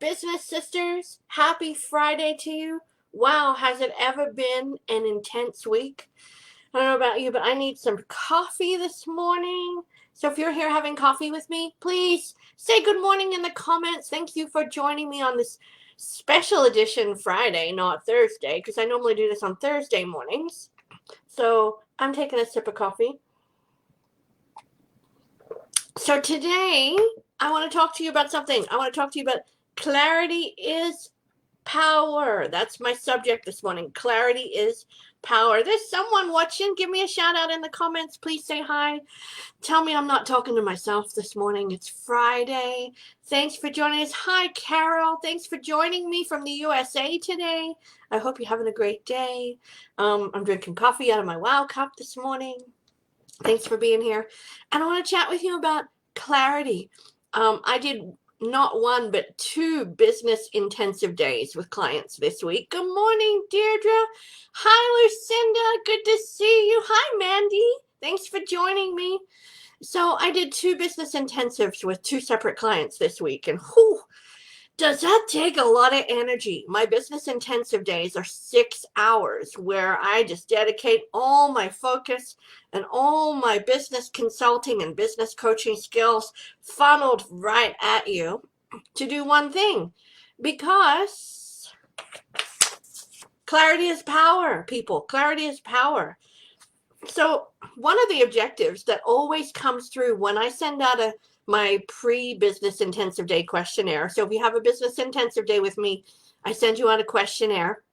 business sisters, happy Friday to you. Wow, has it ever been an intense week? I don't know about you, but I need some coffee this morning. So if you're here having coffee with me, please say good morning in the comments. Thank you for joining me on this special edition Friday, not Thursday, because I normally do this on Thursday mornings. So I'm taking a sip of coffee. So today I want to talk to you about something. I want to talk to you about clarity is power. That's my subject this morning. Clarity is power. There's someone watching. Give me a shout out in the comments. Please say hi. Tell me I'm not talking to myself this morning. It's Friday. Thanks for joining us. Hi, Carol. Thanks for joining me from the USA today. I hope you're having a great day. I'm drinking coffee out of my Wow cup this morning. Thanks for being here. And I want to chat with you about clarity. I did not one, but 2 business intensive days with clients this week. Good morning, Deirdre. Hi, Lucinda. Good to see you. Hi, Mandy. Thanks for joining me. So I did 2 business intensives with 2 separate clients this week. And whew, does that take a lot of energy? My business intensive days are 6 hours where I just dedicate all my focus and all my business consulting and business coaching skills funneled right at you to do one thing, because clarity is power, people. Clarity is power. So one of the objectives that always comes through when I send out my pre-business intensive day questionnaire. So if you have a business intensive day with me, I send you out a questionnaire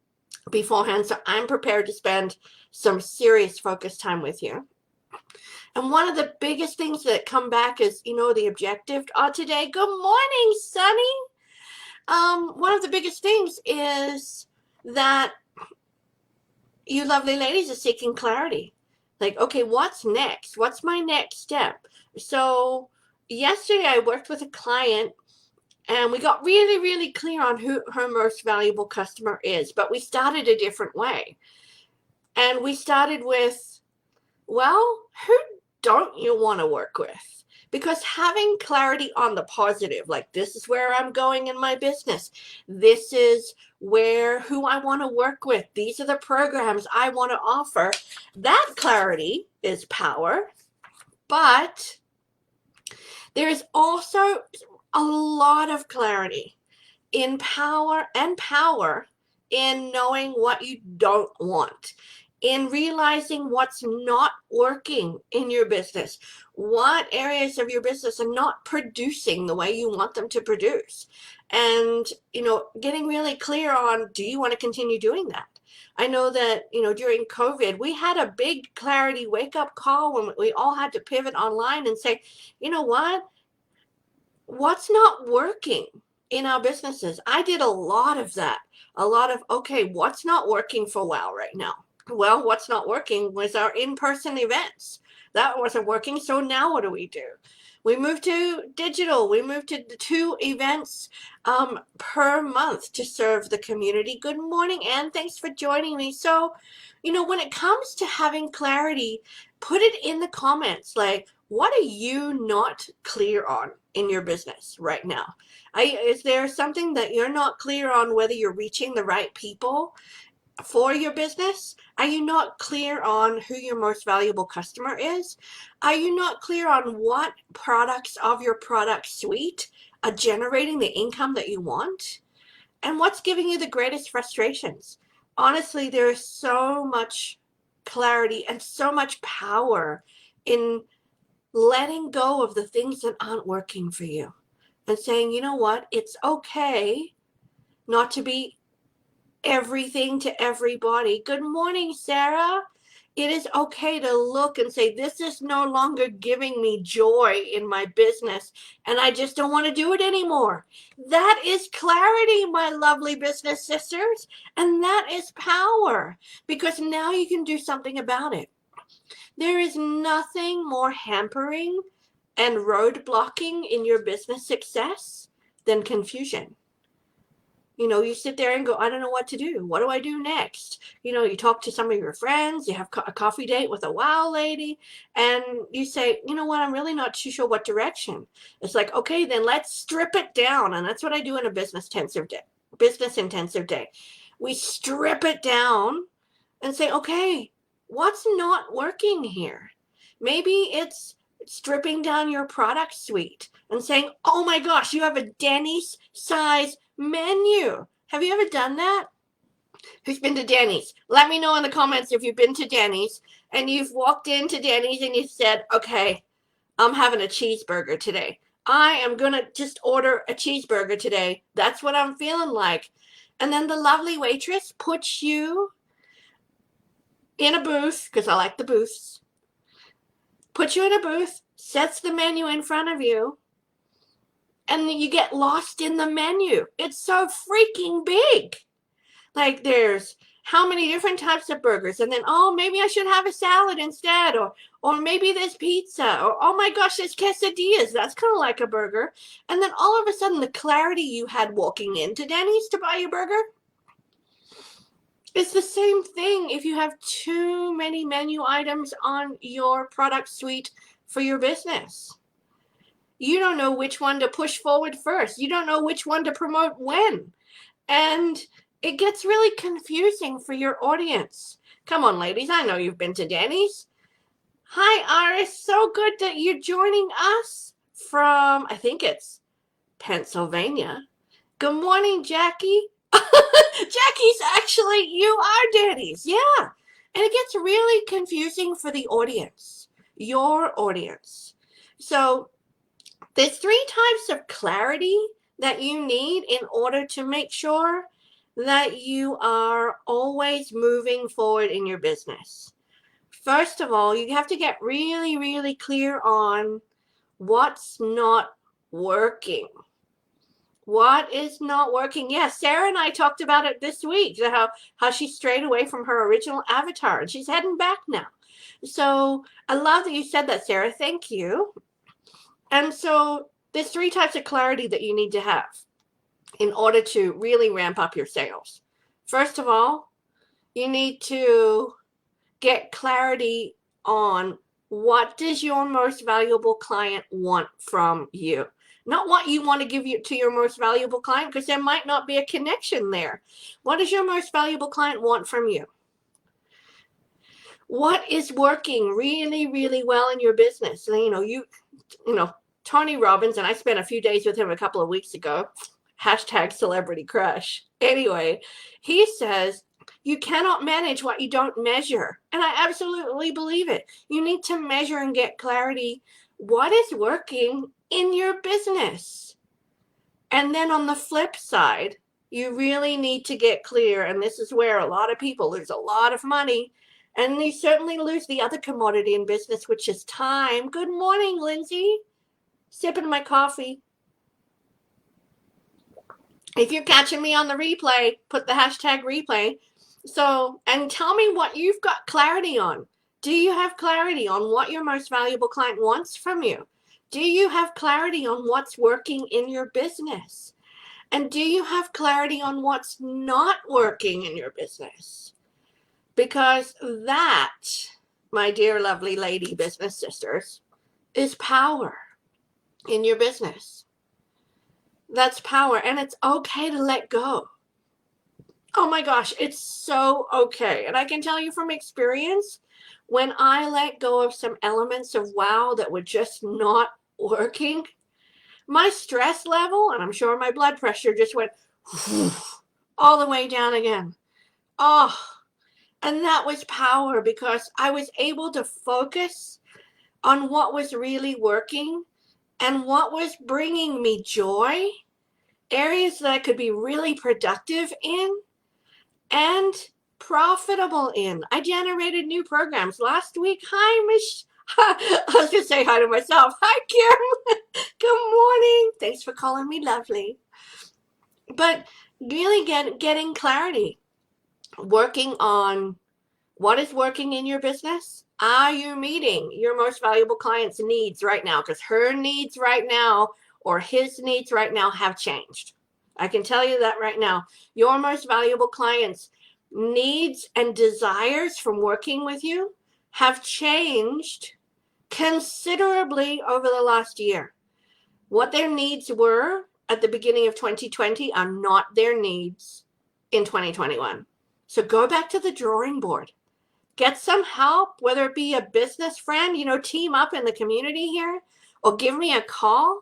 beforehand, so I'm prepared to spend some serious focus time with you. And one of the biggest things that come back is, the objective today. Good morning, Sunny. One of the biggest things is that you lovely ladies are seeking clarity. Like, okay, what's next? What's my next step? So yesterday I worked with a client and we got really, really clear on who her most valuable customer is, but we started a different way. And we started with, well, who don't you want to work with? Because having clarity on the positive, like this is where I'm going in my business. This is who I want to work with. These are the programs I want to offer. That clarity is power. But there is also a lot of clarity in power in knowing what you don't want, in realizing what's not working in your business, what areas of your business are not producing the way you want them to produce, and getting really clear on, do you want to continue doing that? I know that during COVID we had a big clarity wake up call when we all had to pivot online and say, what's not working in our businesses? I did a lot of that. Okay, what's not working for WOW right now? Well, what's not working was our in-person events. That wasn't working, so now what do? We moved to digital. We moved to 2 events per month to serve the community. Good morning, Anne. Thanks for joining me. So, when it comes to having clarity, put it in the comments. Like, what are you not clear on in your business right now? Is there something that you're not clear on, whether you're reaching the right people for your business? Are you not clear on who your most valuable customer is? Are you not clear on what products of your product suite are generating the income that you want? And what's giving you the greatest frustrations? Honestly, there is so much clarity and so much power in letting go of the things that aren't working for you and saying, you know what, it's okay not to be everything to everybody. Good morning, Sarah. It is okay to look and say, this is no longer giving me joy in my business, and I just don't want to do it anymore. That is clarity, my lovely business sisters, and that is power, because now you can do something about it. There is nothing more hampering and roadblocking in your business success than confusion. You sit there and go, I don't know what to do. What do I do next? You talk to some of your friends, you have a coffee date with a wow lady, and you say, you know what, I'm really not too sure what direction. It's like, okay, then let's strip it down. And that's what I do in a business intensive day. We strip it down and say, okay, what's not working here? Maybe it's stripping down your product suite and saying, oh my gosh, you have a Denny's size menu. Have you ever done that? Who's been to Denny's? Let me know in the comments if you've been to Denny's and you've walked into Denny's and you said, okay, I'm having a cheeseburger today. I am going to just order a cheeseburger today. That's what I'm feeling like. And then the lovely waitress puts you in a booth, because I like the booths, puts you in a booth, sets the menu in front of you, and you get lost in the menu. It's so freaking big. Like there's how many different types of burgers, and then, oh, maybe I should have a salad instead, or maybe there's pizza, or oh my gosh, there's quesadillas. That's kind of like a burger. And then all of a sudden, the clarity you had walking into Denny's to buy your burger, it's the same thing if you have too many menu items on your product suite for your business. You don't know which one to push forward first. You don't know which one to promote when. And it gets really confusing for your audience. Come on, ladies. I know you've been to Denny's. Hi, Iris. So good that you're joining us from, I think it's Pennsylvania. Good morning, Jackie. Jackie's actually, you are Denny's. Yeah. And it gets really confusing for the audience, your audience. So there's 3 types of clarity that you need in order to make sure that you are always moving forward in your business. First of all, you have to get really, really clear on what's not working. What is not working? Yes, Sarah and I talked about it this week, how she strayed away from her original avatar, and she's heading back now. So I love that you said that, Sarah. Thank you. And so there's 3 types of clarity that you need to have in order to really ramp up your sales. First of all, you need to get clarity on what does your most valuable client want from you. Not what you want to give to your most valuable client, because there might not be a connection there. What does your most valuable client want from you? What is working really, really well in your business? Tony Robbins, and I spent a few days with him a couple of weeks ago, #celebrity crush. Anyway, he says, you cannot manage what you don't measure. And I absolutely believe it. You need to measure and get clarity. What is working in your business? And then on the flip side, you really need to get clear. And this is where a lot of people lose a lot of money. And they certainly lose the other commodity in business, which is time. Good morning, Lindsay. Sipping my coffee. If you're catching me on the replay, put the #replay. So, and tell me what you've got clarity on. Do you have clarity on what your most valuable client wants from you? Do you have clarity on what's working in your business? And do you have clarity on what's not working in your business? Because that, my dear lovely lady business sisters, is power in your business. That's power, and it's okay to let go. Oh my gosh, it's so okay. And I can tell you from experience, when I let go of some elements of wow that were just not working, my stress level, and I'm sure my blood pressure just went all the way down again. Oh, and that was power, because I was able to focus on what was really working and what was bringing me joy, areas that I could be really productive in and profitable in. I generated new programs last week. Hi, Michelle. I was going to say hi to myself. Hi, Kim. Good morning. Thanks for calling me lovely. But really getting clarity, working on what is working in your business. Are you meeting your most valuable client's needs right now? Because her needs right now or his needs right now have changed. I can tell you that right now. Your most valuable clients' needs and desires from working with you have changed considerably over the last year. What their needs were at the beginning of 2020 are not their needs in 2021. So go back to the drawing board. Get some help, whether it be a business friend, team up in the community here, or give me a call.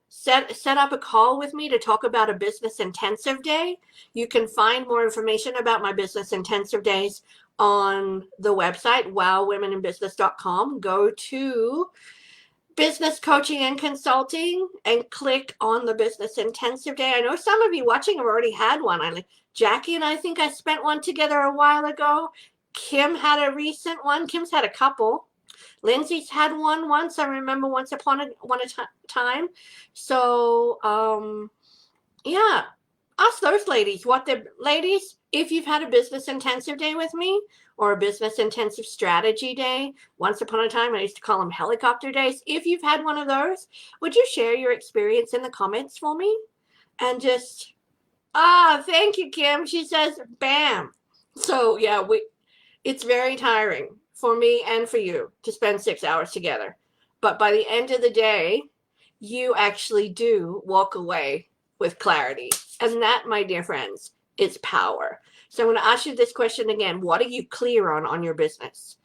Set up a call with me to talk about a business intensive day. You can find more information about my business intensive days on the website, wowwomeninbusiness.com. Go to business coaching and consulting and click on the business intensive day. I know some of you watching have already had one. Jackie and I think I spent one together a while ago. Kim had a recent one. Kim's had a couple. Lindsay's had one once. I remember once upon a time. So, yeah, ask those ladies ladies, if you've had a business intensive day with me or a business intensive strategy day. Once upon a time, I used to call them helicopter days. If you've had one of those, would you share your experience in the comments for me? And just, thank you, Kim. She says, bam. So yeah, it's very tiring for me and for you to spend 6 hours together. But by the end of the day, you actually do walk away with clarity. And that, my dear friends, is power. So I'm going to ask you this question again. What are you clear on your business?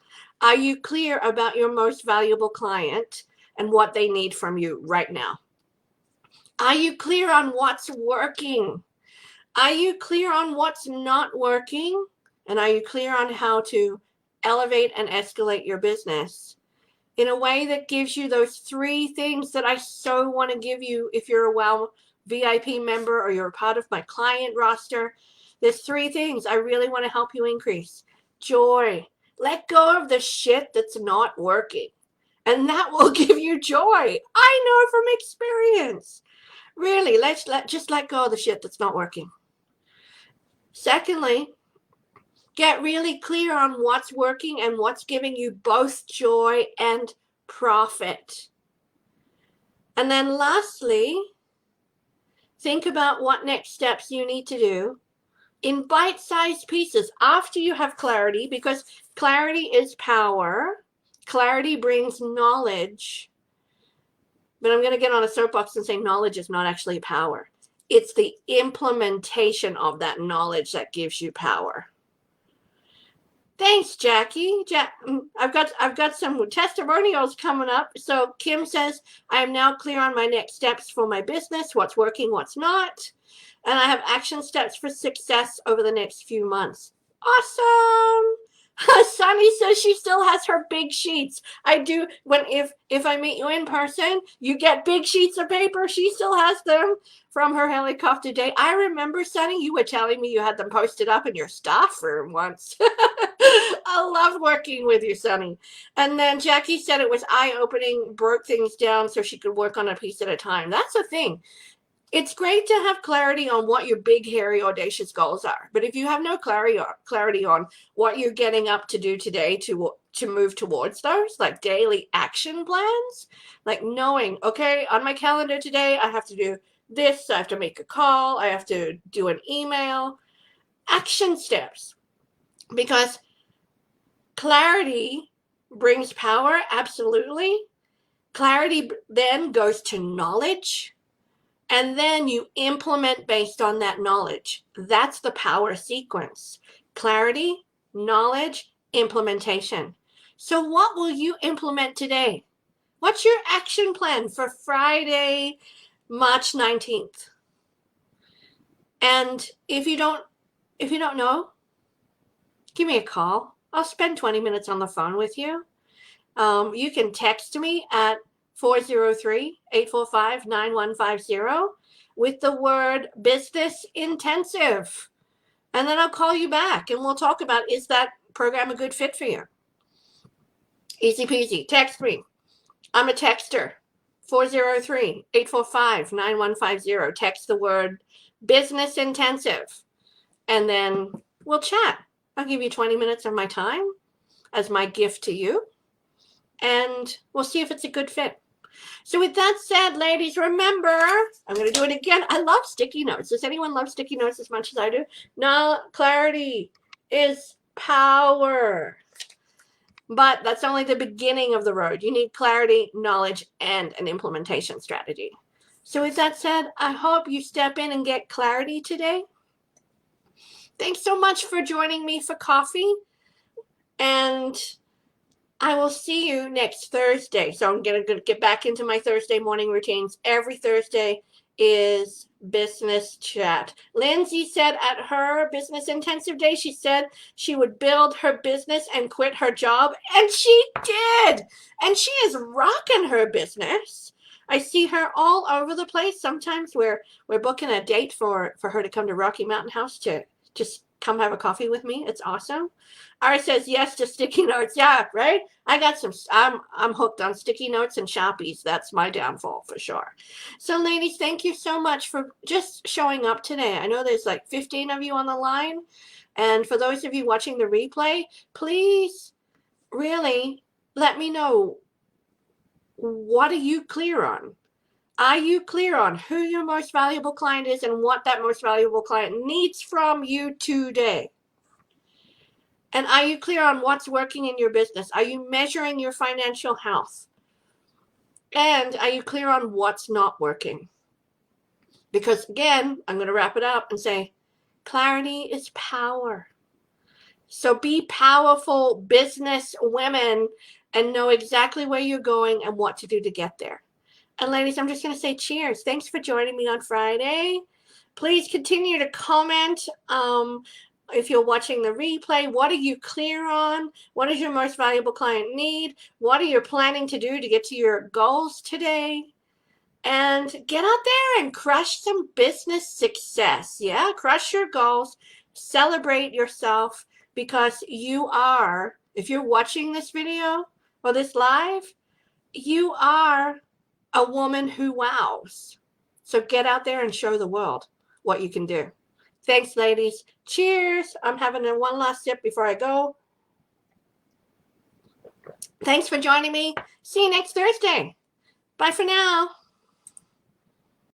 Are you clear about your most valuable client and what they need from you right now? Are you clear on what's working? Are you clear on what's not working? And are you clear on how to elevate and escalate your business in a way that gives you those 3 things that I so want to give you if you're a WOW VIP member or you're a part of my client roster? There's 3 things I really want to help you increase. Joy. Let go of the shit that's not working. And that will give you joy. I know from experience. Really, just let go of the shit that's not working. Secondly, get really clear on what's working and what's giving you both joy and profit. And then lastly, think about what next steps you need to do in bite-sized pieces after you have clarity, because clarity is power. Clarity brings knowledge. But I'm going to get on a soapbox and say knowledge is not actually power. It's the implementation of that knowledge that gives you power. Thanks, Jackie. I've got some testimonials coming up. So Kim says, I am now clear on my next steps for my business, what's working, what's not. And I have action steps for success over the next few months. Awesome. Sunny says she still has her big sheets. I do. If I meet you in person, you get big sheets of paper. She still has them from her helicopter day. I remember, Sunny, you were telling me you had them posted up in your staff room once. I love working with you, Sunny. And then Jackie said it was eye-opening, broke things down so she could work on a piece at a time. That's the thing. It's great to have clarity on what your big, hairy, audacious goals are. But if you have no clarity on what you're getting up to do today to move towards those, like daily action plans, like knowing, okay, on my calendar today, I have to do this, I have to make a call, I have to do an email, action steps. Because clarity brings power, absolutely. Clarity then goes to knowledge. And then you implement based on that knowledge. That's the power sequence. Clarity, knowledge, implementation. So what will you implement today? What's your action plan for Friday, March 19th? And if you don't know, give me a call. I'll spend 20 minutes on the phone with you. You can text me at 403-845-9150 with the word business intensive. And then I'll call you back and we'll talk about, is that program a good fit for you? Easy peasy. Text me. I'm a texter. 403-845-9150. Text the word business intensive. And then we'll chat. I'll give you 20 minutes of my time as my gift to you. And we'll see if it's a good fit. So with that said, ladies, remember, I'm going to do it again. I love sticky notes. Does anyone love sticky notes as much as I do? No, clarity is power. But that's only the beginning of the road. You need clarity, knowledge, and an implementation strategy. So with that said, I hope you step in and get clarity today. Thanks so much for joining me for coffee. And I will see you next Thursday. So I'm going to get back into my Thursday morning routines. Every Thursday is business chat. Lindsay said at her business intensive day, she said she would build her business and quit her job. And she did. And she is rocking her business. I see her all over the place. Sometimes we're booking a date for her to come to Rocky Mountain House to just come have a coffee with me. It's awesome. Ari says yes to sticky notes. Yeah, right? I got some, I'm hooked on sticky notes and Sharpies. That's my downfall for sure. So ladies, thank you so much for just showing up today. I know there's like 15 of you on the line. And for those of you watching the replay, please really let me know, what are you clear on? Are you clear on who your most valuable client is and what that most valuable client needs from you today? And are you clear on what's working in your business? Are you measuring your financial health? And are you clear on what's not working? Because again, I'm going to wrap it up and say, clarity is power. So be powerful business women and know exactly where you're going and what to do to get there. And ladies, I'm just going to say cheers. Thanks for joining me on Friday. Please continue to comment. If you're watching the replay, what are you clear on? What does your most valuable client need? What are you planning to do to get to your goals today? And get out there and crush some business success. Yeah, crush your goals. Celebrate yourself, because you are, if you're watching this video or this live, you are a woman who wows. So get out there and show the world what you can do. Thanks, ladies. Cheers. I'm having one last sip before I go. Thanks for joining me. See you next Thursday. Bye for now.